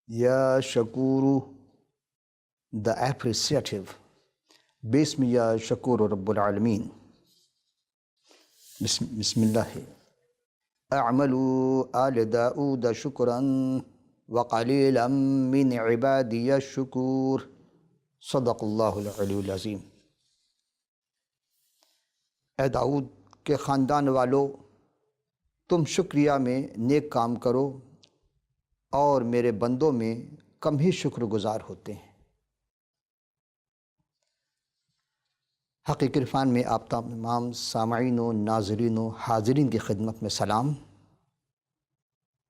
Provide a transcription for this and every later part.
Ya Shakuru, the appreciative. Bismi ya Shakuru Rabbul Alameen. Bismillahi. A'malu ala Daud shukran wa qalilan min ibadiya shukur. Sadaqallahul Aliyyul Azim. اے داؤد کے خاندان والو، تم شکریہ میں نیک کام کرو اور میرے بندوں میں کم ہی شکر گزار ہوتے ہیں۔ حقیقی عرفان میں آپ تمام سامعین و ناظرین و حاضرین کی خدمت میں سلام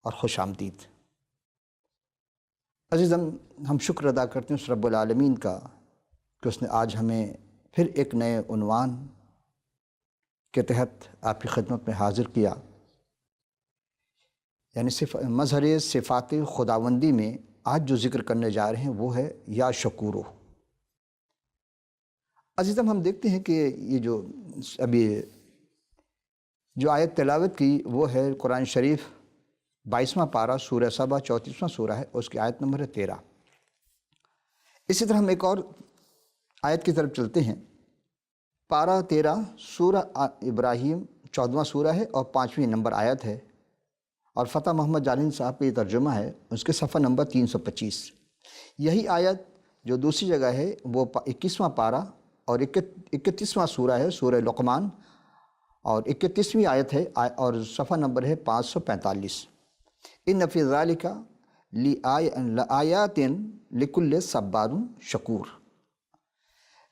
اور خوش آمدید۔ عزیزم، ہم شکر ادا کرتے ہیں اس رب العالمین کا کہ اس نے آج ہمیں پھر ایک نئے عنوان کے تحت آپ کی خدمت میں حاضر کیا، یعنی مظہر صفات خداوندی میں آج جو ذکر کرنے جا رہے ہیں وہ ہے یا شکورو۔ عزیزم، ہم دیکھتے ہیں کہ یہ جو ابھی جو آیت تلاوت کی وہ ہے قرآن شریف 22واں پارہ سورہ سبا 34واں سورہ ہے، اس کی آیت نمبر ہے 13۔ اسی طرح ہم ایک اور آیت کی طرف چلتے ہیں، پارہ 13 سورہ ابراہیم 14واں سورہ ہے اور 5ویں نمبر آیت ہے، اور فتح محمد جالین صاحب کا یہ ترجمہ ہے، اس کے صفحہ نمبر 325۔ یہی آیت جو دوسری جگہ ہے وہ 21واں پارہ اور 31واں سورہ ہے، سورہ لقمان، اور 31ویں آیت ہے اور صفحہ نمبر ہے 545۔ ان فی ذالک لآیات لکل صبار شکور۔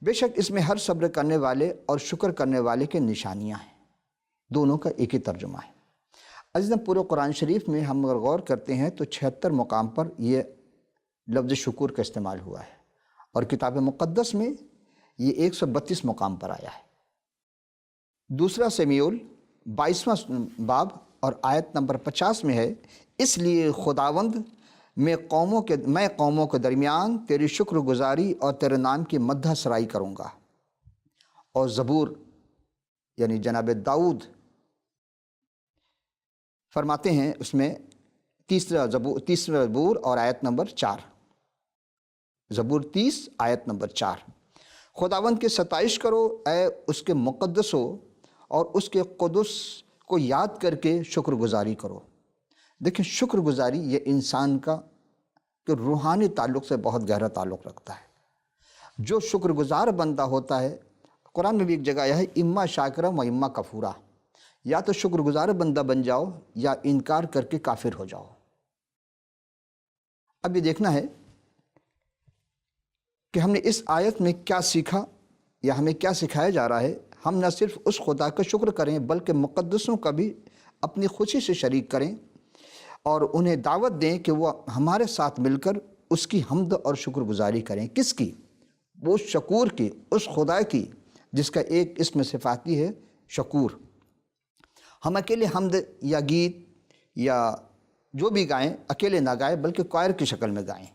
بے شک اس میں ہر صبر کرنے والے اور شکر کرنے والے کے نشانیاں ہیں۔ دونوں کا ایک ہی ترجمہ ہے۔ عزیزاں، پورے قرآن شریف میں ہم اگر غور کرتے ہیں تو 76 مقام پر یہ لفظ شکر کا استعمال ہوا ہے، اور کتاب مقدس میں یہ 132 مقام پر آیا ہے۔ دوسرا سمیعول 22واں باب اور آیت نمبر 50 میں ہے، اس لیے خداوند میں قوموں کے درمیان تیری شکر گزاری اور تیرے نام کی مدح سرائی کروں گا۔ اور زبور یعنی جناب داؤد فرماتے ہیں اس میں تیسرا زبور اور آیت نمبر 4، زبور 30 آیت نمبر 4، خداوند کی ستائش کرو اے اس کے مقدسو، اور اس کے قدس کو یاد کر کے شکر گزاری کرو۔ دیکھیں، شکر گزاری یہ انسان کا کہ روحانی تعلق سے بہت گہرا تعلق رکھتا ہے۔ جو شکر گزار بندہ ہوتا ہے، قرآن میں بھی ایک جگہ ہے اما شاکرا و اما کفورا، یا تو شکر گزار بندہ بن جاؤ یا انکار کر کے کافر ہو جاؤ۔ اب یہ دیکھنا ہے کہ ہم نے اس آیت میں کیا سیکھا یا ہمیں کیا سکھایا جا رہا ہے۔ ہم نہ صرف اس خدا کا شکر کریں بلکہ مقدسوں کا بھی اپنی خوشی سے شریک کریں اور انہیں دعوت دیں کہ وہ ہمارے ساتھ مل کر اس کی حمد اور شکر گزاری کریں۔ کس کی؟ وہ شکور کی، اس خدا کی جس کا ایک اسم صفاتی ہے شکور۔ ہم اکیلے حمد یا گیت یا جو بھی گائیں اکیلے نہ گائیں بلکہ کوائر کی شکل میں گائیں۔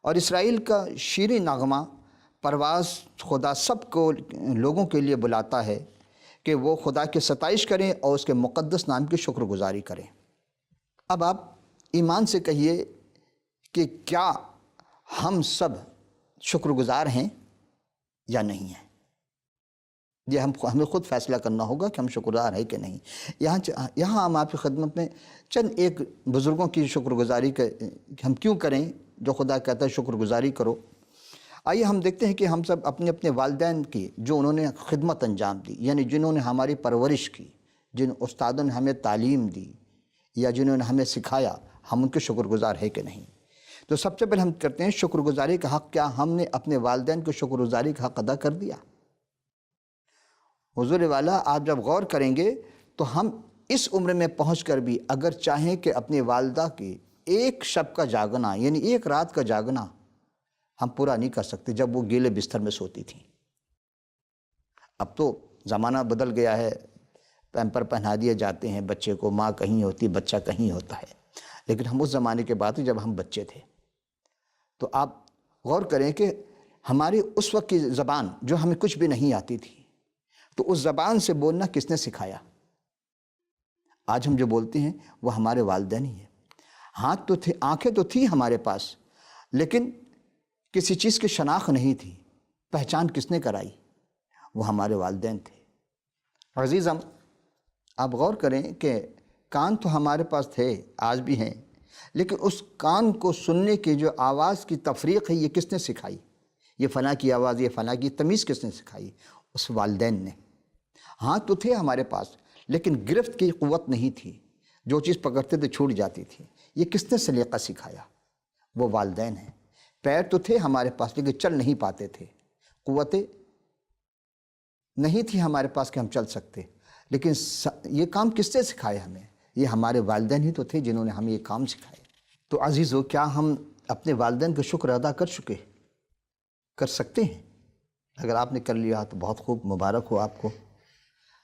اور اسرائیل کا شیریں نغمہ پرواز خدا سب کو لوگوں کے لیے بلاتا ہے کہ وہ خدا کی ستائش کریں اور اس کے مقدس نام کی شکر گزاری کریں۔ اب آپ ایمان سے کہیے کہ کیا ہم سب شکر گزار ہیں یا نہیں ہیں؟ یہ ہمیں خود فیصلہ کرنا ہوگا کہ ہم شکر گزار ہیں کہ نہیں۔ یہاں ہم آپ کی خدمت میں چند ایک بزرگوں کی شکر گزاری ہم کیوں کریں جو خدا کہتا ہے شکر گزاری کرو۔ آئیے ہم دیکھتے ہیں کہ ہم سب اپنے اپنے والدین کی جو انہوں نے خدمت انجام دی، یعنی جنہوں نے ہماری پرورش کی، جن استادوں نے ہمیں تعلیم دی یا جنہوں نے ہمیں سکھایا، ہم ان کے شکر گزار ہیں کہ نہیں۔ تو سب سے پہلے ہم کرتے ہیں شکر گزاری کا حق، کیا ہم نے اپنے والدین کو شکر گزاری کا حق ادا کر دیا؟ حضور والا، آپ جب غور کریں گے تو ہم اس عمر میں پہنچ کر بھی اگر چاہیں کہ اپنی والدہ کی ایک شب کا جاگنا یعنی ایک رات کا جاگنا ہم پورا نہیں کر سکتے جب وہ گیلے بستر میں سوتی تھیں۔ اب تو زمانہ بدل گیا ہے، پیمپر پہنا دیے جاتے ہیں بچے کو، ماں کہیں ہوتی بچہ کہیں ہوتا ہے، لیکن ہم اس زمانے کے بات جب ہم بچے تھے۔ تو آپ غور کریں کہ ہماری اس وقت کی زبان جو ہمیں کچھ بھی نہیں آتی تھی، تو اس زبان سے بولنا کس نے سکھایا؟ آج ہم جو بولتے ہیں وہ ہمارے والدین ہی ہیں۔ ہاتھ تو تھے، آنکھیں تو تھی ہمارے پاس، لیکن کسی چیز کی شناخت نہیں تھی۔ پہچان کس نے کرائی؟ وہ ہمارے والدین تھے۔ عزیزم، آپ غور کریں کہ کان تو ہمارے پاس تھے، آج بھی ہیں، لیکن اس کان کو سننے کی جو آواز کی تفریق ہے، یہ کس نے سکھائی؟ یہ فلاں کی آواز، یہ فلاں کی تمیز کس نے سکھائی؟ اس والدین نے۔ ہاتھ تو تھے ہمارے پاس، لیکن گرفت کی قوت نہیں تھی، جو چیز پکڑتے تھے چھوٹ جاتی تھی۔ یہ کس نے سلیقہ سکھایا؟ وہ والدین ہیں۔ پیر تو تھے ہمارے پاس، لیکن چل نہیں پاتے تھے، قوتیں نہیں تھی ہمارے پاس کہ ہم چل سکتے، لیکن یہ کام کس نے سکھایا ہمیں؟ یہ ہمارے والدین ہی تو تھے جنہوں نے ہمیں یہ کام سکھائے۔ تو عزیزو، کیا ہم اپنے والدین کا شکر ادا کر سکتے ہیں؟ اگر آپ نے کر لیا تو بہت خوب، مبارک ہو آپ کو۔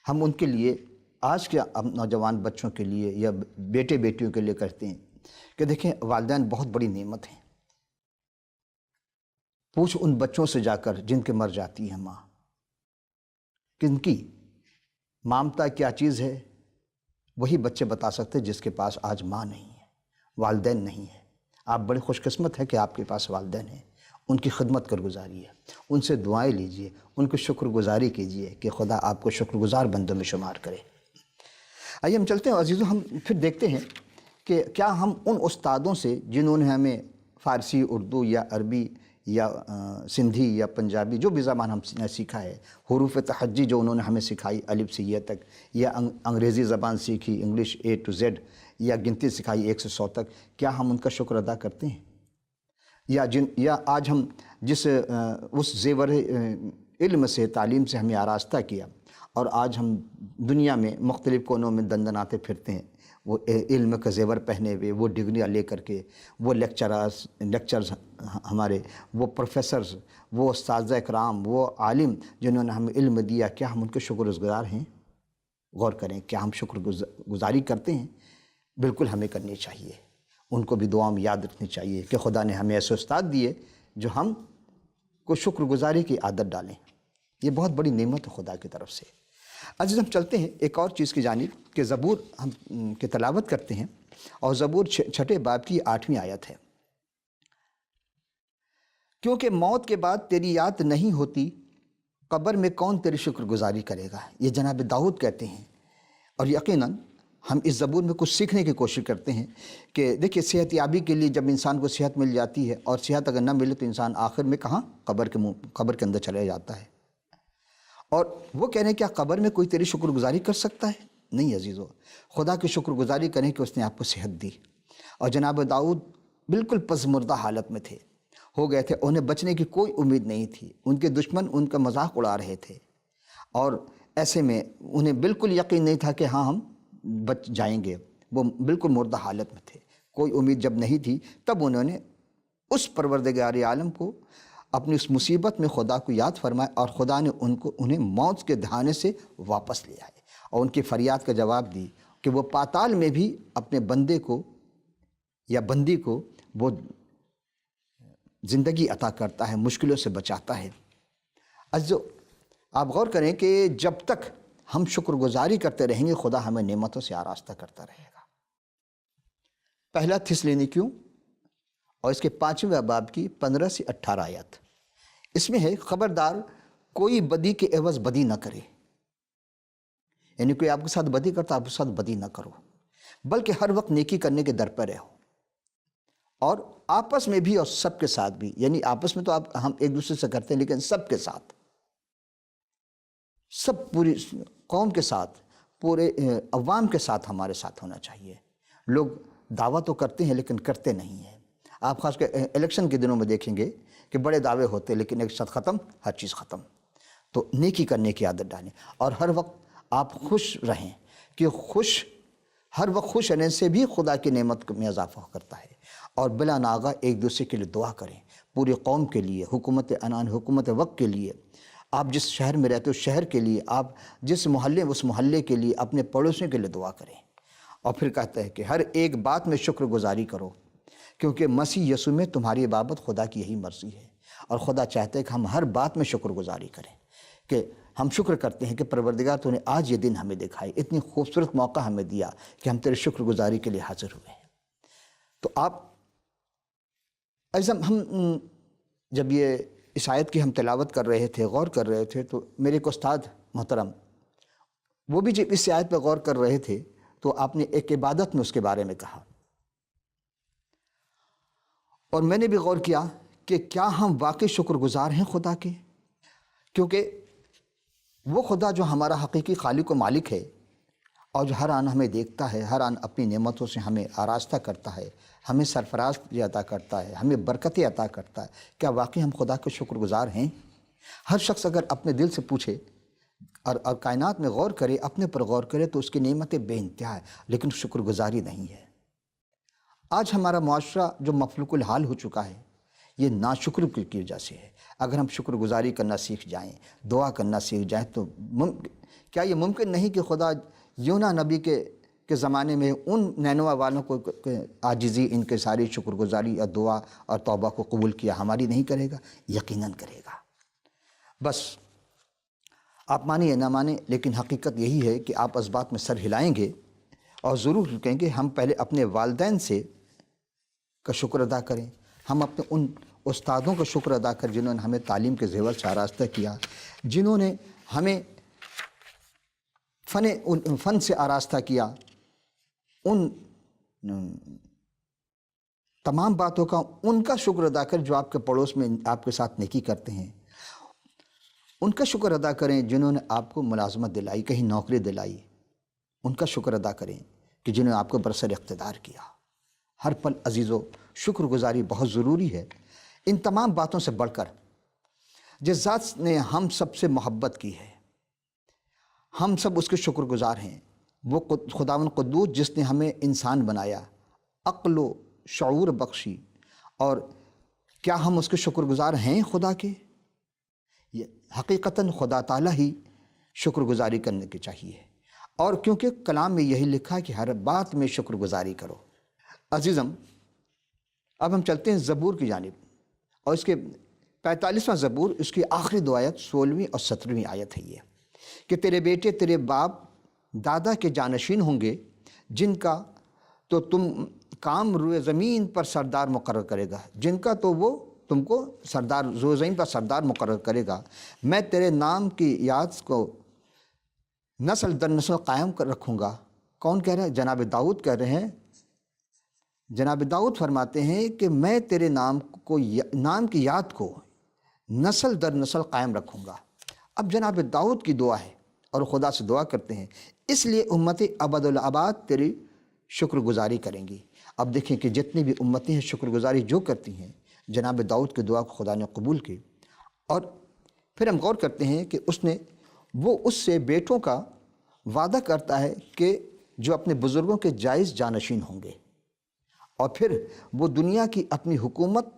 ہم ان کے لیے، آج کے نوجوان بچوں کے لیے یا بیٹے بیٹیوں کے لیے کرتے ہیں کہ دیکھیں، والدین بہت بڑی نعمت ہیں۔ پوچھ ان بچوں سے جا کر جن کے مر جاتی ہے ماں، کن کی مامتا کیا چیز ہے؟ وہی بچے بتا سکتے جس کے پاس آج ماں نہیں ہے، والدین نہیں ہے۔ آپ بڑے خوش قسمت ہیں کہ آپ کے پاس والدین ہیں۔ ان کی خدمت کر گزاری ہے، ان سے دعائیں لیجئے، ان کو شکر گزاری کیجئے کہ خدا آپ کو شکر گزار بندوں میں شمار کرے۔ آئیے ہم چلتے ہیں عزیزو، ہم پھر دیکھتے ہیں کہ کیا ہم ان استادوں سے جنہوں نے ہمیں فارسی، اردو یا عربی یا سندھی یا پنجابی جو بھی زبان ہم نے سیکھا ہے، حروف تہجی جو انہوں نے ہمیں سکھائی الف سے یہ تک، یا انگریزی زبان سیکھی، انگلش A to Z، یا گنتی سکھائی 1 سے 100 تک، کیا ہم ان کا شکر ادا کرتے ہیں؟ یا آج ہم جس اس زیور علم سے، تعلیم سے ہمیں آراستہ کیا، اور آج ہم دنیا میں مختلف کونوں میں دندناتے پھرتے ہیں، وہ علم کا زیور پہنے ہوئے، وہ ڈگریاں لے کر کے، وہ لیکچرز ہمارے، وہ پروفیسرز، وہ اساتذہ اکرام، وہ عالم جنہوں نے ہمیں علم دیا، کیا ہم ان کے شکر گزار ہیں؟ غور کریں، کیا ہم شکر گزاری کرتے ہیں؟ بالکل ہمیں کرنی چاہیے۔ ان کو بھی دعا میں یاد رکھنی چاہیے کہ خدا نے ہمیں ایسے استاد دیے جو ہم کو شکر گزاری کی عادت ڈالیں۔ یہ بہت بڑی نعمت ہے خدا کی طرف سے۔ عزیز، ہم چلتے ہیں ایک اور چیز کی جانب کہ زبور ہم کی تلاوت کرتے ہیں، اور زبور 6 باب کی 8ویں آیت ہے، کیونکہ موت کے بعد تیری یاد نہیں ہوتی، قبر میں کون تیری شکر گزاری کرے گا؟ یہ جناب داؤد کہتے ہیں۔ اور یقیناً ہم اس زبور میں کچھ سیکھنے کی کوشش کرتے ہیں کہ دیکھیے، صحت یابی کے لیے جب انسان کو صحت مل جاتی ہے، اور صحت اگر نہ ملے تو انسان آخر میں کہاں؟ قبر کے اندر چلے جاتا ہے۔ اور وہ کہہ رہے ہیں کیا قبر میں کوئی تیری شکر گزاری کر سکتا ہے؟ نہیں عزیزو، خدا کی شکر گزاری کریں کہ اس نے آپ کو صحت دی۔ اور جناب داؤد بالکل پسمردہ حالت میں تھے، ہو گئے تھے، انہیں بچنے کی کوئی امید نہیں تھی، ان کے دشمن ان کا مذاق اڑا رہے تھے، اور ایسے میں انہیں بالکل یقین نہیں تھا کہ ہاں ہم بچ جائیں گے۔ وہ بالکل مردہ حالت میں تھے، کوئی امید جب نہیں تھی، تب انہوں نے اس پروردگار عالم کو، اپنی اس مصیبت میں خدا کو یاد فرمایا، اور خدا نے انہیں موت کے دہانے سے واپس لے آئے، اور ان کی فریاد کا جواب دی کہ وہ پاتال میں بھی اپنے بندے کو یا بندی کو وہ زندگی عطا کرتا ہے، مشکلوں سے بچاتا ہے۔ عزیزو، آپ غور کریں کہ جب تک ہم شکر گزاری کرتے رہیں گے، خدا ہمیں نعمتوں سے آراستہ کرتا رہے گا۔ پہلا تھسلونیکیوں اور اس کے 5ویں باب کی 15 سے 18 آیت، اس میں ہے، خبردار کوئی بدی کے عوض بدی نہ کرے، یعنی کوئی آپ کے ساتھ بدی کرتا، آپ کے ساتھ بدی نہ کرو، بلکہ ہر وقت نیکی کرنے کے در پر رہو، اور آپس میں بھی اور سب کے ساتھ بھی، یعنی آپس میں تو ہم ایک دوسرے سے کرتے ہیں، لیکن سب کے ساتھ، سب پوری قوم کے ساتھ، پورے عوام کے ساتھ ہمارے ساتھ ہونا چاہیے۔ لوگ دعویٰ تو کرتے ہیں لیکن کرتے نہیں ہیں۔ آپ خاص کر الیکشن کے دنوں میں دیکھیں گے کہ بڑے دعوے ہوتے ہیں، لیکن ایک ساتھ ختم، ہر چیز ختم۔ تو نیکی کرنے کی عادت ڈالیں، اور ہر وقت آپ خوش رہیں، کہ ہر وقت خوش رہنے سے بھی خدا کی نعمت میں اضافہ کرتا ہے۔ اور بلا ناغہ ایک دوسرے کے لیے دعا کریں، پوری قوم کے لیے، حکومت عنان، حکومت وقت کے لیے، آپ جس شہر میں رہتے ہو شہر کے لیے، آپ جس محلے اس محلے کے لیے، اپنے پڑوسیوں کے لیے دعا کریں۔ اور پھر کہتا ہے کہ ہر ایک بات میں شکر گزاری کرو، کیونکہ مسیح یسوع میں تمہاری بابت خدا کی یہی مرضی ہے، اور خدا چاہتا ہے کہ ہم ہر بات میں شکر گزاری کریں، کہ ہم شکر کرتے ہیں کہ پروردگار تو نے آج یہ دن ہمیں دکھائی، اتنی خوبصورت موقع ہمیں دیا کہ ہم تیرے شکر گزاری کے لیے حاضر ہوئے ہیں۔ تو آپ ہم جب یہ اس آیت کی ہم تلاوت کر رہے تھے، غور کر رہے تھے، تو میرے ایک استاد محترم وہ بھی جب اس آیت پہ غور کر رہے تھے تو آپ نے ایک عبادت میں اس کے بارے میں کہا، اور میں نے بھی غور کیا کہ کیا ہم واقعی شکر گزار ہیں خدا کے؟ کیونکہ وہ خدا جو ہمارا حقیقی خالق و مالک ہے اور جو ہر آن ہمیں دیکھتا ہے، ہر آن اپنی نعمتوں سے ہمیں آراستہ کرتا ہے، ہمیں سرفراز عطا کرتا ہے، ہمیں برکتیں عطا کرتا ہے، کیا واقعی ہم خدا کے شکر گزار ہیں؟ ہر شخص اگر اپنے دل سے پوچھے اور کائنات میں غور کرے، اپنے پر غور کرے، تو اس کی نعمتیں بے انتہا ہے، لیکن شکر گزاری نہیں ہے۔ آج ہمارا معاشرہ جو مفلوق الحال ہو چکا ہے، یہ ناشکر کی وجہ سے ہے۔ اگر ہم شکر گزاری کرنا سیکھ جائیں، دعا کرنا سیکھ جائیں، تو کیا یہ ممکن نہیں کہ خدا یونہ نبی کے زمانے میں ان نینوا والوں کو عاجزی، ان کے ساری شکر گزاری اور دعا اور توبہ کو قبول کیا، ہماری نہیں کرے گا؟ یقیناً کرے گا۔ بس آپ مانیں نہ مانیں، لیکن حقیقت یہی ہے کہ آپ اس بات میں سر ہلائیں گے اور ضرور کہیں گے ہم پہلے اپنے والدین سے کا شکر ادا کریں، ہم اپنے ان استادوں کا شکر ادا کریں جنہوں نے ہمیں تعلیم کے زیور سے آراستہ کیا، جنہوں نے ہمیں فن سے آراستہ کیا، ان تمام باتوں کا ان کا شکر ادا کریں جو آپ کے پڑوس میں آپ کے ساتھ نیکی کرتے ہیں، ان کا شکر ادا کریں جنہوں نے آپ کو ملازمت دلائی، کہیں نوکری دلائی، ان کا شکر ادا کریں کہ جنہوں نے آپ کو برسر اقتدار کیا۔ ہر پل عزیزو شکر گزاری بہت ضروری ہے۔ ان تمام باتوں سے بڑھ کر جس ذات نے ہم سب سے محبت کی ہے، ہم سب اس کے شکر گزار ہیں، وہ خداوند قدوس جس نے ہمیں انسان بنایا، عقل و شعور بخشی، اور کیا ہم اس کے شکر گزار ہیں خدا کے؟ حقیقتاً خدا تعالیٰ ہی شکر گزاری کرنے کی چاہیے، اور کیونکہ کلام میں یہی لکھا ہے کہ ہر بات میں شکر گزاری کرو۔ عزیزم، اب ہم چلتے ہیں زبور کی جانب، اور اس کے 45واں زبور، اس کی آخری دو آیت 16ویں اور 17ویں آیت ہے یہ کہ تیرے بیٹے تیرے باپ دادا کے جانشین ہوں گے، جن کا تو تم کام روئے زمین پر سردار مقرر کرے گا، جن کا تو وہ تم کو سردار روئے زمین پر سردار مقرر کرے گا۔ میں تیرے نام کی یاد کو نسل در نسل قائم کر رکھوں گا۔ کون کہہ رہا ہے؟ جناب داؤد کہہ رہے ہیں۔ جناب داؤد فرماتے ہیں کہ میں تیرے نام کی یاد کو نسل در نسل قائم رکھوں گا۔ اب جناب داؤد کی دعا ہے اور خدا سے دعا کرتے ہیں، اس لیے امت ابد الاباد تیری شکر گزاری کریں گی۔ اب دیکھیں کہ جتنی بھی امتیں ہیں شکر گزاری جو کرتی ہیں، جناب داؤد کی دعا کو خدا نے قبول کی، اور پھر ہم غور کرتے ہیں کہ وہ اس سے بیٹوں کا وعدہ کرتا ہے کہ جو اپنے بزرگوں کے جائز جانشین ہوں گے، اور پھر وہ دنیا کی اپنی حکومت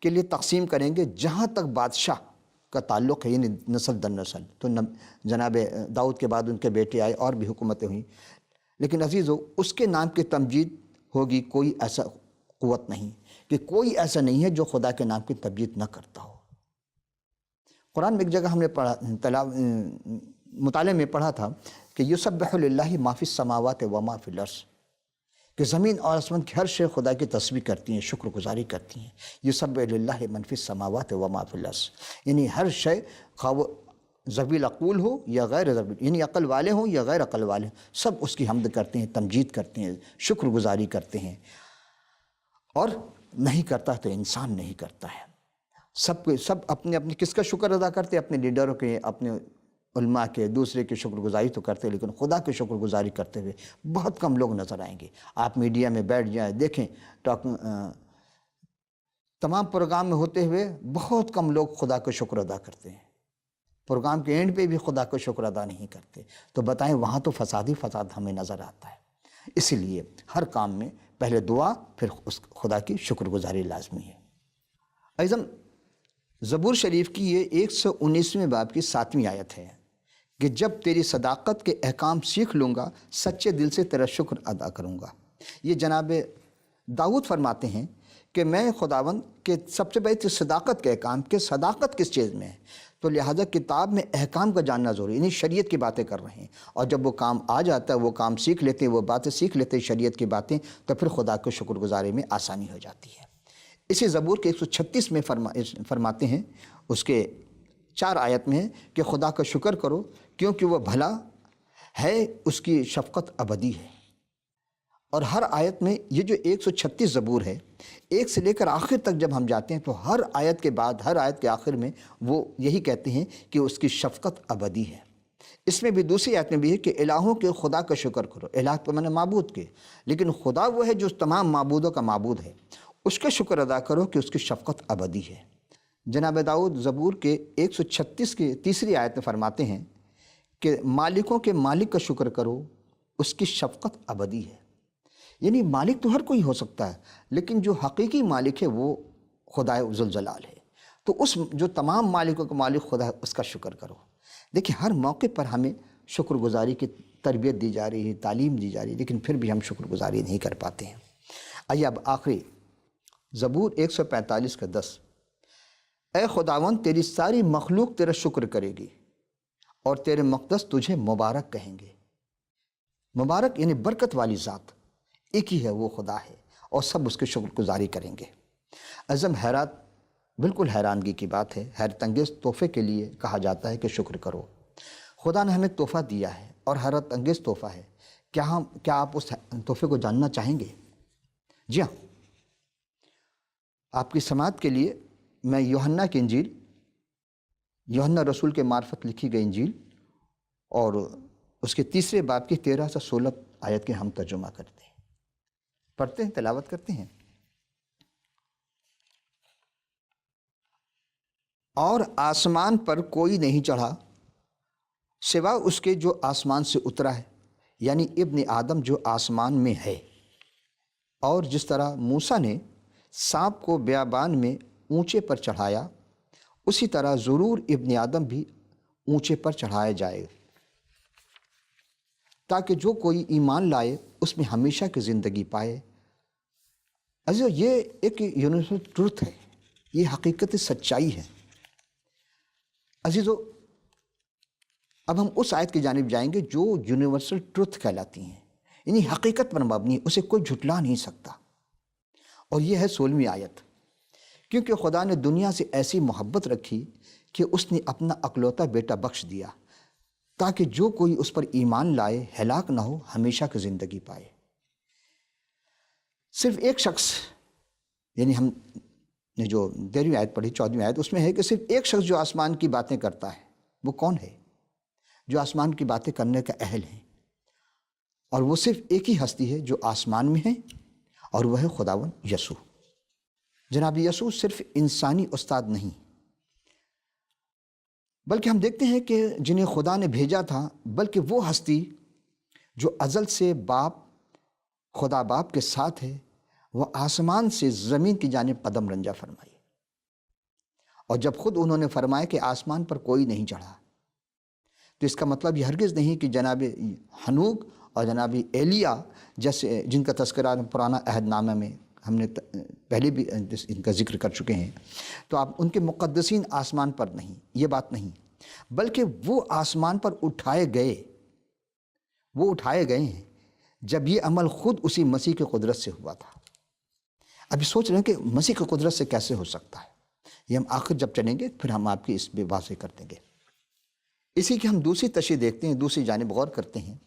کے لیے تقسیم کریں گے جہاں تک بادشاہ کا تعلق ہے، یعنی نسل در نسل۔ تو جناب داؤد کے بعد ان کے بیٹے آئے اور بھی حکومتیں ہوئیں، لیکن عزیزو اس کے نام کی تمجید ہوگی، کوئی ایسا قوت نہیں، کہ کوئی ایسا نہیں ہے جو خدا کے نام کی تمجید نہ کرتا ہو۔ قرآن میں ایک جگہ ہم نے مطالعے میں پڑھا تھا کہ یسبح للہ ما فی السماوات و ما فی الارض، کہ زمین اور آسمان کی ہر شے خدا کی تسبیح کرتی ہیں، شکر گزاری کرتی ہیں۔ یسبح للہ من فی السماوات و ما فی الارض، یعنی ہر شے، خواہ وہ ذوی العقول ہو یا غیر ذوی، یعنی عقل والے ہوں یا غیر عقل والے ہوں، سب اس کی حمد کرتے ہیں، تمجید کرتے ہیں، شکر گزاری کرتے ہیں۔ اور نہیں کرتا تو انسان نہیں کرتا ہے، سب اپنے کس کا شکر ادا کرتے ہیں؟ اپنے لیڈروں کے، اپنے علماء کے، دوسرے کی شکر گزاری تو کرتے ہیں، لیکن خدا کی شکر گزاری کرتے ہوئے بہت کم لوگ نظر آئیں گے۔ آپ میڈیا میں بیٹھ جائیں، دیکھیں تمام پروگرام میں ہوتے ہوئے بہت کم لوگ خدا کا شکر ادا کرتے ہیں، پروگرام کے اینڈ پہ بھی خدا کا شکر ادا نہیں کرتے، تو بتائیں وہاں تو فساد ہی فساد ہمیں نظر آتا ہے۔ اسی لیے ہر کام میں پہلے دعا، پھر اس خدا کی شکر گزاری لازمی ہے۔ عزیزم، زبور شریف کی یہ 119ویں باب کی 7ویں آیت ہے کہ جب تیری صداقت کے احکام سیکھ لوں گا، سچے دل سے تیرا شکر ادا کروں گا۔ یہ جناب داؤد فرماتے ہیں کہ میں خداوند کے سب سے بڑی صداقت کے احکام، کہ صداقت کس چیز میں ہے؟ تو لہٰذا کتاب میں احکام کا جاننا ضروری، یعنی شریعت کی باتیں کر رہے ہیں، اور جب وہ کام آ جاتا ہے، وہ کام سیکھ لیتے ہیں، وہ باتیں سیکھ لیتے ہیں شریعت کی باتیں، تو پھر خدا کو شکر گزاری میں آسانی ہو جاتی ہے۔ اسی زبور کے 136 میں فرماتے ہیں، اس کے 4 آیت میں ہے کہ خدا کا شکر کرو کیونکہ وہ بھلا ہے، اس کی شفقت ابدی ہے۔ اور ہر آیت میں یہ جو 136 زبور ہے، ایک سے لے کر آخر تک جب ہم جاتے ہیں تو ہر آیت کے بعد، ہر آیت کے آخر میں وہ یہی کہتے ہیں کہ اس کی شفقت ابدی ہے۔ اس میں بھی دوسری آیت میں بھی ہے کہ الہوں کے خدا کا شکر کرو، الہ تو میں نے معبود کے، لیکن خدا وہ ہے جو تمام معبودوں کا معبود ہے، اس کا شکر ادا کرو کہ اس کی شفقت ابدی ہے۔ جناب داؤد زبور کے 136 کی تیسری آیت میں فرماتے ہیں کہ مالکوں کے مالک کا شکر کرو، اس کی شفقت ابدی ہے۔ یعنی مالک تو ہر کوئی ہو سکتا ہے، لیکن جو حقیقی مالک ہے وہ خدا ذوالجلال ہے، تو اس جو تمام مالکوں کا مالک خدا ہے، اس کا شکر کرو۔ دیکھیں ہر موقع پر ہمیں شکر گزاری کی تربیت دی جا رہی ہے، تعلیم دی جا رہی ہے، لیکن پھر بھی ہم شکر گزاری نہیں کر پاتے ہیں۔ آئیے اب آخری زبور 145 کا 10، اے خداوند تیری ساری مخلوق تیرا شکر کرے گی اور تیرے مقدس تجھے مبارک کہیں گے۔ مبارک یعنی برکت والی ذات، ایک ہی ہے، وہ خدا ہے، اور سب اس کے شکر گزاری کریں گے۔ عظم حیرات، بالکل حیرانگی کی بات ہے، حیرت انگیز تحفے کے لیے کہا جاتا ہے کہ شکر کرو۔ خدا نے ہمیں تحفہ دیا ہے اور حیرت انگیز تحفہ ہے۔ کیا آپ اس تحفے کو جاننا چاہیں گے؟ جی ہاں، آپ کی سماعت کے لیے میں یوحنا کی انجیل، یوحنا رسول کے معرفت لکھی گئی انجیل اور اس کے 3 باب کی 13 سے 16 آیت کے ہم ترجمہ کرتے ہیں، پڑھتے ہیں، تلاوت کرتے ہیں۔ اور آسمان پر کوئی نہیں چڑھا سوا اس کے جو آسمان سے اترا ہے، یعنی ابن آدم جو آسمان میں ہے۔ اور جس طرح موسیٰ نے سانپ کو بیابان میں اونچے پر چڑھایا، اسی طرح ضرور ابن آدم بھی اونچے پر چڑھایا جائے، تاکہ جو کوئی ایمان لائے اس میں ہمیشہ کی زندگی پائے۔ عزیزو، یہ ایک یونیورسل ٹروتھ ہے، یہ حقیقت سچائی ہے۔ عزیزو، اب ہم اس آیت کی جانب جائیں گے جو یونیورسل ٹروتھ کہلاتی ہیں، یعنی حقیقت پر مبنی ہے، اسے کوئی جھٹلا نہیں سکتا، اور یہ ہے 16ویں آیت۔ کیونکہ خدا نے دنیا سے ایسی محبت رکھی کہ اس نے اپنا اکلوتا بیٹا بخش دیا، تاکہ جو کوئی اس پر ایمان لائے ہلاک نہ ہو، ہمیشہ کی زندگی پائے۔ صرف ایک شخص، یعنی ہم نے جو 13ویں آیت پڑھی، 14ویں آیت، اس میں ہے کہ صرف ایک شخص جو آسمان کی باتیں کرتا ہے، وہ کون ہے؟ جو آسمان کی باتیں کرنے کا اہل ہے، اور وہ صرف ایک ہی ہستی ہے جو آسمان میں ہے، اور وہ ہے خداوند یسوع۔ جناب یسوع صرف انسانی استاد نہیں، بلکہ ہم دیکھتے ہیں کہ جنہیں خدا نے بھیجا تھا، بلکہ وہ ہستی جو ازل سے خدا باپ کے ساتھ ہے، وہ آسمان سے زمین کی جانب قدم رنجا فرمائی۔ اور جب خود انہوں نے فرمایا کہ آسمان پر کوئی نہیں چڑھا، تو اس کا مطلب یہ ہرگز نہیں کہ جناب ہنوک اور جناب ایلیا جیسے جن کا تذکرہ پرانا عہد نامہ میں ہم نے پہلے بھی ان کا ذکر کر چکے ہیں، تو آپ ان کے مقدسین آسمان پر نہیں، یہ بات نہیں، بلکہ وہ آسمان پر اٹھائے گئے ہیں جب یہ عمل خود اسی مسیح کی قدرت سے ہوا تھا۔ ابھی سوچ رہے ہیں کہ مسیح کی قدرت سے کیسے ہو سکتا ہے؟ یہ ہم آخر جب چلیں گے پھر ہم آپ کی اس پہ واضح کر دیں گے۔ اسی کی ہم دوسری تشریح دیکھتے ہیں، دوسری جانب غور کرتے ہیں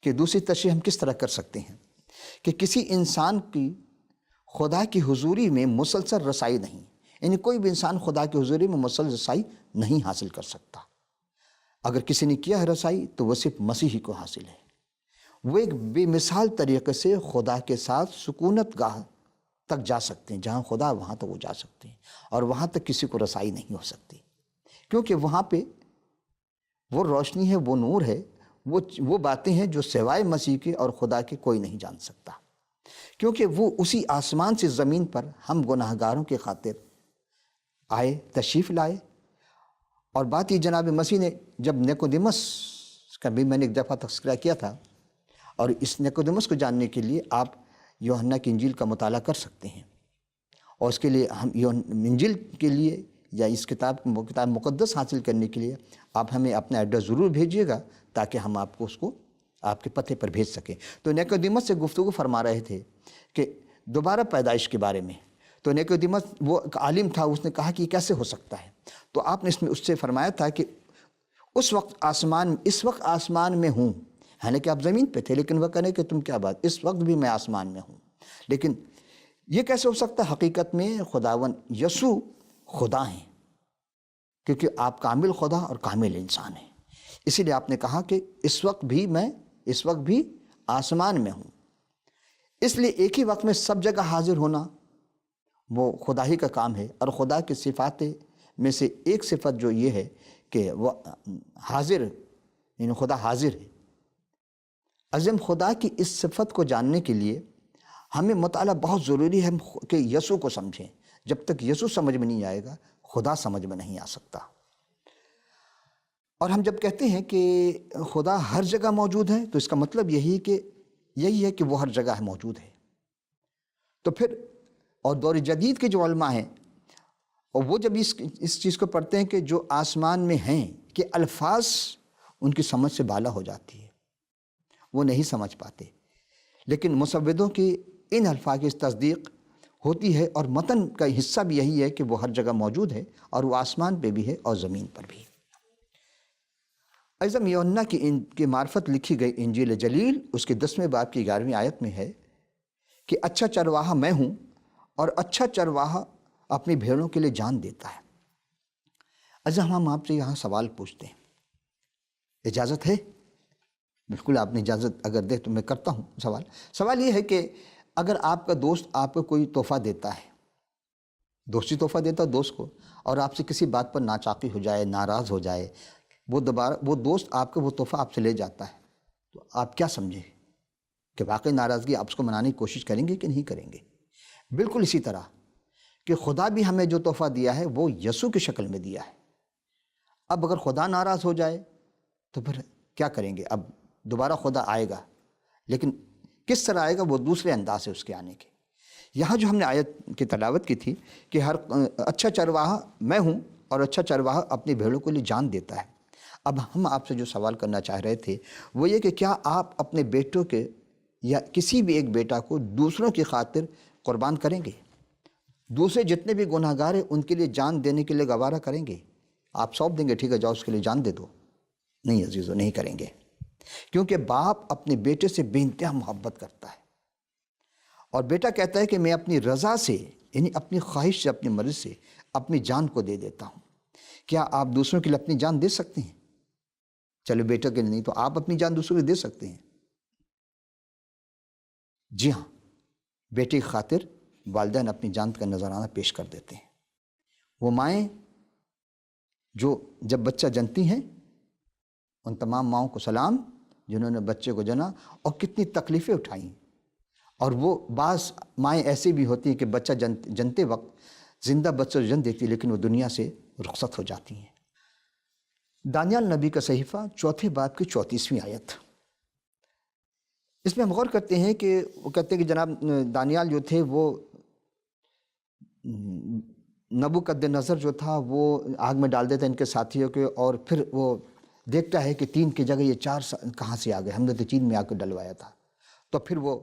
کہ دوسری تشریح ہم کس طرح کر سکتے ہیں کہ کسی انسان کی خدا کی حضوری میں مسلسل رسائی نہیں، یعنی کوئی بھی انسان خدا کی حضوری میں مسلسل رسائی نہیں حاصل کر سکتا۔ اگر کسی نے کیا ہے رسائی تو وہ صرف مسیحی کو حاصل ہے۔ وہ ایک بے مثال طریقے سے خدا کے ساتھ سکونت گاہ تک جا سکتے ہیں، جہاں خدا وہاں تک وہ جا سکتے ہیں، اور وہاں تک کسی کو رسائی نہیں ہو سکتی، کیونکہ وہاں پہ وہ روشنی ہے، وہ نور ہے، وہ باتیں ہیں جو سوائے مسیح کے اور خدا کے کوئی نہیں جان سکتا، کیونکہ وہ اسی آسمان سے زمین پر ہم گناہگاروں کی خاطر آئے، تشریف لائے۔ اور بات یہ جناب مسیح نے جب نیکودیمس کا بھی میں نے ایک دفعہ تذکرہ کیا تھا، اور اس نیکودیمس کو جاننے کے لیے آپ یوحنا کی انجیل کا مطالعہ کر سکتے ہیں، اور اس کے لیے ہم انجیل کے لیے یا اس کتاب مقدس حاصل کرنے کے لیے آپ ہمیں اپنا ایڈریس ضرور بھیجیے گا تاکہ ہم آپ کو اس کو آپ کے پتے پر بھیج سکیں۔ تو نیقودیمس سے گفتگو فرما رہے تھے کہ دوبارہ پیدائش کے بارے میں۔ تو نیقودیمس وہ ایک عالم تھا، اس نے کہا کہ یہ کیسے ہو سکتا ہے؟ تو آپ نے اس سے فرمایا تھا کہ اس وقت آسمان میں ہوں، حالانکہ آپ زمین پہ تھے، لیکن وہ کہنے کہ تم کیا بات، اس وقت بھی میں آسمان میں ہوں۔ لیکن یہ کیسے ہو سکتا ہے؟ حقیقت میں خداوند یسوع خدا ہیں، کیونکہ آپ کامل خدا اور کامل انسان ہیں۔ اسی لیے آپ نے کہا کہ اس وقت بھی آسمان میں ہوں۔ اس لیے ایک ہی وقت میں سب جگہ حاضر ہونا وہ خدا ہی کا کام ہے، اور خدا کی صفات میں سے ایک صفت جو یہ ہے کہ وہ حاضر، یعنی خدا حاضر ہے۔ عظیم خدا کی اس صفت کو جاننے کے لیے ہمیں مطالعہ بہت ضروری ہے کہ یسوع کو سمجھیں۔ جب تک یسوع سمجھ میں نہیں آئے گا، خدا سمجھ میں نہیں آ سکتا۔ اور ہم جب کہتے ہیں کہ خدا ہر جگہ موجود ہے تو اس کا مطلب یہی ہے کہ وہ ہر جگہ موجود ہے۔ تو پھر اور دور جدید کے جو علماء ہیں، اور وہ جب اس چیز کو پڑھتے ہیں کہ جو آسمان میں ہیں، کہ الفاظ ان کی سمجھ سے بالا ہو جاتی ہے، وہ نہیں سمجھ پاتے، لیکن مصودوں کی ان الفاظ کی تصدیق ہوتی ہے، اور متن کا حصہ بھی یہی ہے کہ وہ ہر جگہ موجود ہے، اور وہ آسمان پہ بھی ہے اور زمین پر بھی ہے۔ اعظم یوحنا کی معرفت لکھی گئی انجیل جلیل، اس کے 10ویں باب کی 11ویں آیت میں ہے کہ اچھا چرواہا میں ہوں، اور اچھا چرواہا اپنی بھیڑوں کے لیے جان دیتا ہے۔ اعظم ہم آپ سے یہاں سوال پوچھتے ہیں، اجازت ہے؟ بالکل، آپ نے اجازت اگر دے تو میں کرتا ہوں سوال یہ ہے کہ اگر آپ کا دوست آپ کو کوئی تحفہ دیتا ہے، دوستی تحفہ دیتا ہے دوست کو، اور آپ سے کسی بات پر ناچاقی ہو جائے، ناراض ہو جائے، وہ دوست آپ کا وہ تحفہ آپ سے لے جاتا ہے، تو آپ کیا سمجھیں کہ واقعی ناراضگی آپ اس کو منانے کی کوشش کریں گے کہ نہیں کریں گے؟ بالکل اسی طرح کہ خدا بھی ہمیں جو تحفہ دیا ہے وہ یسوع کی شکل میں دیا ہے۔ اب اگر خدا ناراض ہو جائے تو پھر کیا کریں گے؟ اب دوبارہ خدا آئے گا، لیکن کس طرح آئے گا؟ وہ دوسرے انداز سے اس کے آنے کے۔ یہاں جو ہم نے آیت کی تلاوت کی تھی کہ ہر اچھا چرواہا میں ہوں، اور اچھا چرواہا اپنی بھیڑوں کے لیے جان دیتا ہے۔ اب ہم آپ سے جو سوال کرنا چاہ رہے تھے وہ یہ کہ کیا آپ اپنے بیٹوں کے یا کسی بھی ایک بیٹا کو دوسروں کی خاطر قربان کریں گے؟ دوسرے جتنے بھی گناہ گار ہیں ان کے لیے جان دینے کے لیے گوارہ کریں گے؟ آپ سونپ دیں گے، ٹھیک ہے جاؤ اس کے لیے جان دے دو؟ نہیں عزیزو، نہیں کریں گے، کیونکہ باپ اپنے بیٹے سے بے انتہا محبت کرتا ہے، اور بیٹا کہتا ہے کہ میں اپنی رضا سے، یعنی اپنی خواہش سے، اپنی مرضی سے اپنی جان کو دے دیتا ہوں۔ کیا آپ دوسروں کے لیے اپنی جان دے سکتے ہیں؟ چلو بیٹا کے لیے نہیں تو آپ اپنی جان دوسروں کو دے سکتے ہیں۔ جی ہاں، بیٹے کی خاطر والدین اپنی جان کا نذرانہ پیش کر دیتے ہیں۔ وہ مائیں جو جب بچہ جنتی ہیں، ان تمام ماؤں کو سلام جنہوں نے بچے کو جنا، اور کتنی تکلیفیں اٹھائیں۔ اور وہ بعض مائیں ایسی بھی ہوتی ہیں کہ بچہ جنتے وقت زندہ بچہ جن دیتی، لیکن وہ دنیا سے رخصت ہو جاتی ہیں۔ دانیال نبی کا صحیفہ 4 باب کی 34ویں آیت، اس میں ہم غور کرتے ہیں کہ وہ کہتے ہیں کہ جناب دانیال جو تھے وہ نبوکدنضر جو تھا وہ آگ میں ڈال دیتا ان کے ساتھیوں کے، اور پھر وہ دیکھتا ہے کہ 3 کی جگہ یہ 4 کہاں سے آ گئے، ہم نے تو 3 میں آ کے ڈلوایا تھا۔ تو پھر وہ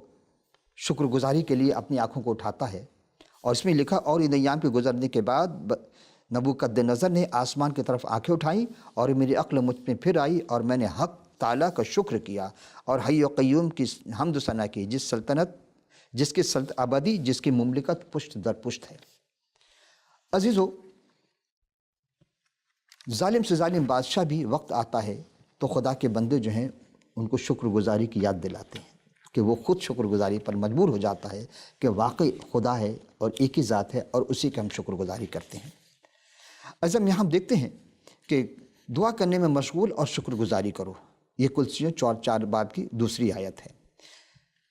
شکر گزاری کے لیے اپنی آنکھوں کو اٹھاتا ہے، اور اس میں لکھا اور ان ایام کے گزرنے کے بعد نبوکدنضر نے آسمان کی طرف آنکھیں اٹھائیں، اور میری عقل مجھ میں پھر آئی، اور میں نے حق تعالیٰ کا شکر کیا اور حی و قیوم کی حمد و ثنا کی، جس کی سلطنت ابدی، جس کی مملکت پشت در پشت ہے۔ عزیزو، ظالم سے ظالم بادشاہ بھی وقت آتا ہے تو خدا کے بندے جو ہیں ان کو شکر گزاری کی یاد دلاتے ہیں، کہ وہ خود شکر گزاری پر مجبور ہو جاتا ہے کہ واقعی خدا ہے اور ایک ہی ذات ہے، اور اسی کی ہم شکر گزاری کرتے ہیں۔ عزم یہاں ہم دیکھتے ہیں کہ دعا کرنے میں مشغول اور شکر گزاری کرو، یہ کلسیوں 4 باب کی 2 آیت ہے۔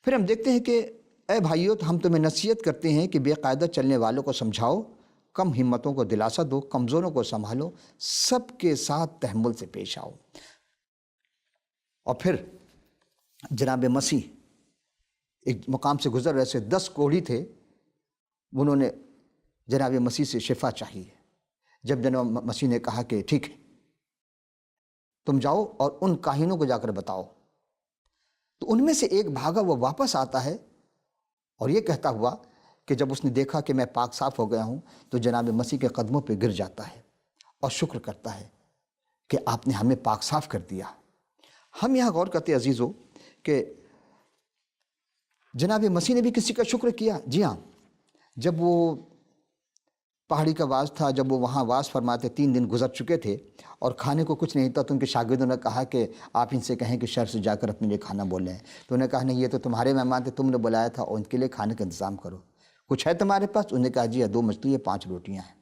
پھر ہم دیکھتے ہیں کہ اے بھائیو، ہم تمہیں نصیحت کرتے ہیں کہ بے قاعدہ چلنے والوں کو سمجھاؤ، کم ہمتوں کو دلاسا دو، کمزوروں کو سنبھالو، سب کے ساتھ تحمل سے پیش آؤ۔ اور پھر جناب مسیح ایک مقام سے گزر رہے تھے، 10 کوڑھی تھے، انہوں نے جناب مسیح سے شفا چاہیے، جب جناب مسیح نے کہا کہ ٹھیک ہے تم جاؤ اور ان کاہنوں کو جا کر بتاؤ، تو ان میں سے ایک بھاگا وہ واپس آتا ہے اور یہ کہتا ہوا کہ جب اس نے دیکھا کہ میں پاک صاف ہو گیا ہوں تو جناب مسیح کے قدموں پہ گر جاتا ہے اور شکر کرتا ہے کہ آپ نے ہمیں پاک صاف کر دیا۔ ہم یہاں غور کرتے عزیزو کہ جناب مسیح نے بھی کسی کا شکر کیا۔ جی ہاں، جب وہ پہاڑی کا واز تھا، جب وہ وہاں واز فرماتے 3 دن گزر چکے تھے اور کھانے کو کچھ نہیں تھا، تو ان کے شاگردوں نے کہا کہ آپ ان سے کہیں کہ شہر سے جا کر اپنے لیے کھانا بولیں۔ تو انہوں نے کہا نہیں، یہ تو تمہارے مہمان تھے، تم نے بلایا تھا، اور ان کے لیے کھانے کا انتظام کرو، کچھ ہے تمہارے پاس؟ انہوں نے کہا جی 2 مچھلی ہے 5 روٹیاں ہیں۔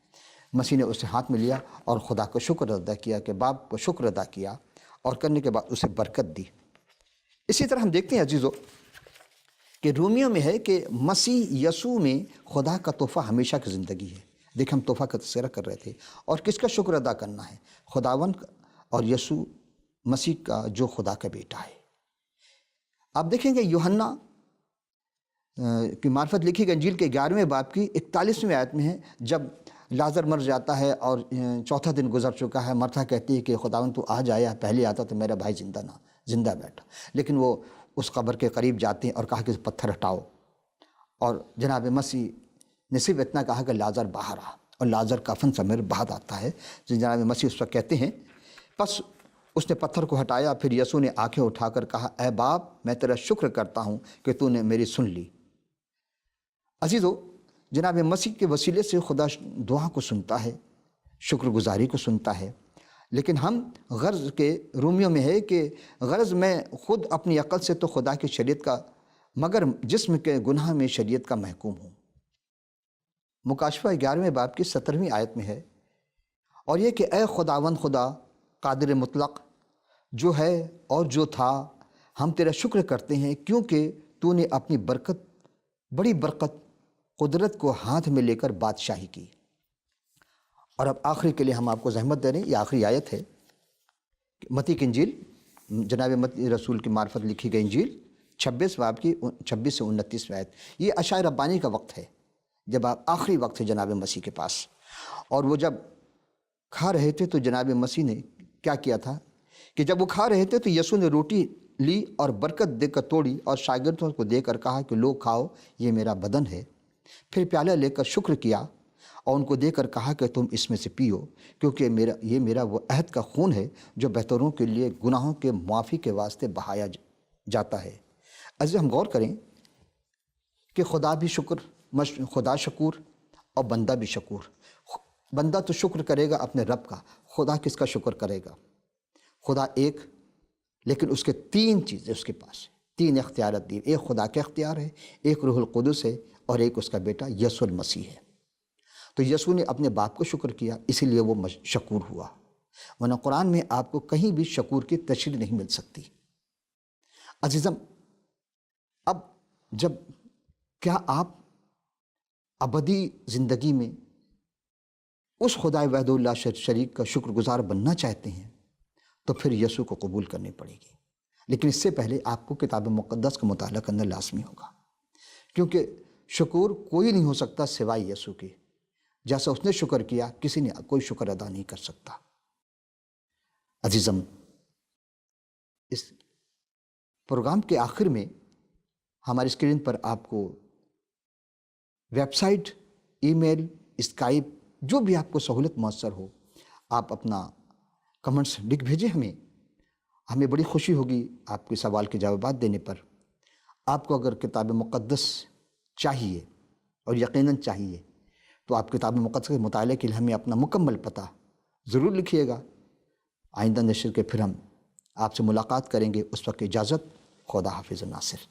مسیح نے اسے ہاتھ میں لیا اور خدا کو شکر ادا کیا، کہ باپ کو شکر ادا کیا، اور کرنے کے بعد اسے برکت دی۔ اسی طرح ہم دیکھتے ہیں عزیزو کہ رومیوں میں ہے کہ مسیح یسوع میں خدا کا تحفہ ہمیشہ کی زندگی ہے۔ دیکھ ہم تحفہ کا تذکرہ کر رہے تھے، اور کس کا شکر ادا کرنا ہے؟ خداوند اور یسوع مسیح کا جو خدا کا بیٹا ہے۔ آپ دیکھیں گے یوحنا کی معرفت لکھی گئی انجیل کے 11ویں باب کی 41ویں آیت میں ہے، جب لازر مر جاتا ہے اور 4تھا دن گزر چکا ہے، مرتھا کہتی ہے کہ خداوند تو آج آیا، پہلے آتا تو میرا بھائی زندہ بیٹھا۔ لیکن وہ اس قبر کے قریب جاتے ہیں اور کہا کہ پتھر ہٹاؤ، اور جناب مسیح نے صرف اتنا کہا کہ لازر باہر آ، اور لازر کفن سمیت باہر آتا ہے۔ جناب مسیح اس وقت کہتے ہیں، پس اس نے پتھر کو ہٹایا، پھر یسوع نے آنکھیں اٹھا کر کہا اے باپ میں تیرا شکر کرتا ہوں کہ تو نے میری سن لی۔ عزیزو جناب مسیح کے وسیلے سے خدا دعا کو سنتا ہے، شکر گزاری کو سنتا ہے، لیکن ہم غرض کے رومیوں میں ہے کہ غرض میں خود اپنی عقل سے تو خدا کی شریعت کا، مگر جسم کے گناہ میں شریعت کا محکوم ہوں۔ مکاشفہ 11ویں باب کی 17ویں آیت میں ہے، اور یہ کہ اے خداوند خدا قادر مطلق جو ہے اور جو تھا، ہم تیرا شکر کرتے ہیں کیونکہ تو نے اپنی بڑی برکت قدرت کو ہاتھ میں لے کر بادشاہی کی۔ اور اب آخری کے لیے ہم آپ کو زحمت دے رہے ہیں، یہ آخری آیت ہے متی کی انجیل، جناب متی رسول کی معرفت لکھی گئی انجیل 26 باب کی 26 سے 29 آیت۔ یہ عشاء ربانی کا وقت ہے، جب آپ آخری وقت ہے جناب مسیح کے پاس، اور وہ جب کھا رہے تھے تو جناب مسیح نے کیا کیا تھا کہ جب وہ کھا رہے تھے تو یسوع نے روٹی لی اور برکت دے کر توڑی اور شاگردوں کو دے کر کہا کہ لوگ کھاؤ، یہ میرا بدن ہے۔ پھر پیالہ لے کر شکر کیا اور ان کو دے کر کہا کہ تم اس میں سے پیو، کیونکہ یہ میرا وہ عہد کا خون ہے جو بہتروں کے لیے گناہوں کے معافی کے واسطے بہایا جاتا ہے۔ عزیز ہم غور کریں کہ خدا شکور اور بندہ بھی شکور۔ بندہ تو شکر کرے گا اپنے رب کا، خدا کس کا شکر کرے گا؟ خدا ایک، لیکن اس کے 3 چیزیں اس کے پاس ہیں، 3 اختیارات دی، ایک خدا کا اختیار ہے، ایک روح القدس ہے، اور ایک اس کا بیٹا یسوع المسیح ہے۔ تو یسوع نے اپنے باپ کو شکر کیا، اسی لیے وہ شکور ہوا، ورنہ قرآن میں آپ کو کہیں بھی شکور کی تشریح نہیں مل سکتی۔ عزیزم اب کیا آپ ابدی زندگی میں اس خدا وحدہ اللہ شریک کا شکر گزار بننا چاہتے ہیں؟ تو پھر یسوع کو قبول کرنی پڑے گی، لیکن اس سے پہلے آپ کو کتاب مقدس کا مطالعہ کرنا لازمی ہوگا، کیونکہ شکور کوئی نہیں ہو سکتا سوائے یسوع کے۔ جیسا اس نے شکر کیا، کسی نے کوئی شکر ادا نہیں کر سکتا۔ عزیزم اس پروگرام کے آخر میں ہماری اسکرین پر آپ کو ویب سائٹ، ای میل، اسکائپ، جو بھی آپ کو سہولت میسر ہو، آپ اپنا کمنٹس لکھ بھیجیں ہمیں بڑی خوشی ہوگی آپ کے سوال کے جوابات دینے پر۔ آپ کو اگر کتاب مقدس چاہیے، اور یقیناً چاہیے، تو آپ کتاب مقدس کے مطالعے کے لیے ہمیں اپنا مکمل پتہ ضرور لکھیے گا۔ آئندہ نشر کے پھر ہم آپ سے ملاقات کریں گے، اس وقت اجازت، خدا حافظ ناصر۔